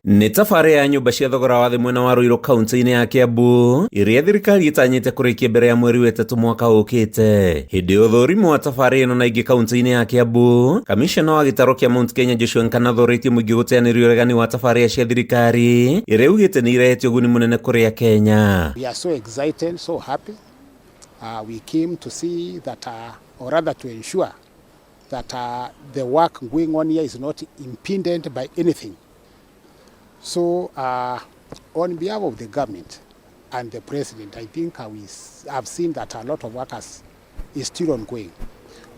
Nĩ tabarĩra ya nyũmba cia thogora wa thĩ mwena wa Ruiru kaunti-inĩ ya Kiambu iria thirikari ĩtanyĩte kũrĩkia mbere ya mweri wetatũ mwaka ũkĩte. Hĩndĩ ya ũthũrimo wa tabarĩra ĩno na ingĩ kaunti-inĩ ya Kiambu, kamishna wa gĩtaro kĩa Mount Kenya Joshua NKANATHA ũrĩtie mũingĩ gũteanĩria ũregani wa tabarĩra cia thirikari ĩrĩa augĩte nĩ irehete ũguni mũnene kũrĩ Akenya. We are so excited, so happy. We came to see that, or rather to ensure that the work going on here is not impeded by anything. So, on behalf of the government and the president, I think we have seen that a lot of work is still ongoing.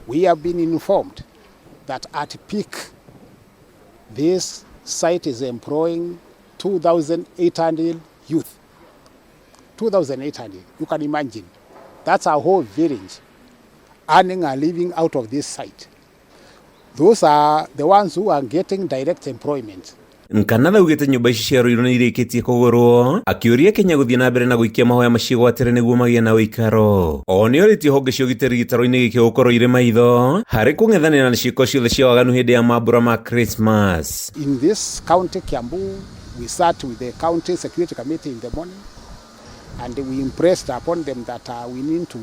We have been informed that at peak, this site is employing 2,800 youth. 2,800, you can imagine. That's a whole village earning a living out of this site. Those are the ones who are getting direct employment. NKANATHA augĩte nyũmba ici cia Ruiru nĩ irĩkĩtie kũgũrwo, akĩũria Kenya gũthiĩ na mbere na gũikia mahoya macigwatĩre nĩguo magĩe na ũikaro. O nĩ orĩtie honge cia ũgitĩri gĩtaro-inĩ gĩkĩ gũkorwo irĩ maitho harĩ kũng'ethanĩra na ciĩko ciothe cia waganu hĩndĩ ya mambura ma Christmas. In this county Kiambu, we sat with the county security committee in the morning and we impressed upon them that we need to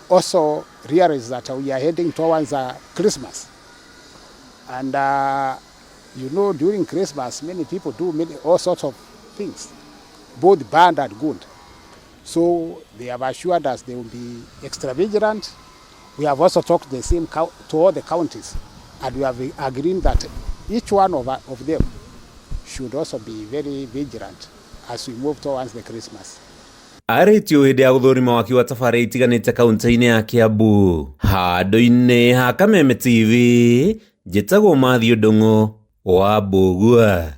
also realize that we are heading towards Christmas. And you know, during Christmas, many people do all sorts of things, both bad and good. So they have assured us they will be extra vigilant. We have also talked the same to all the counties, and we have agreed that each one of them should also be very vigilant as we move towards the Christmas. Arĩtio hĩndĩ ya gũthũrima waki wa tabarĩra itiganĩte kaunti-inĩ ya Kiambu. Handũ-inĩ ha Kameme TV, njĩtagwo Mathiũ Ndũng'ũ wa Mbũgua.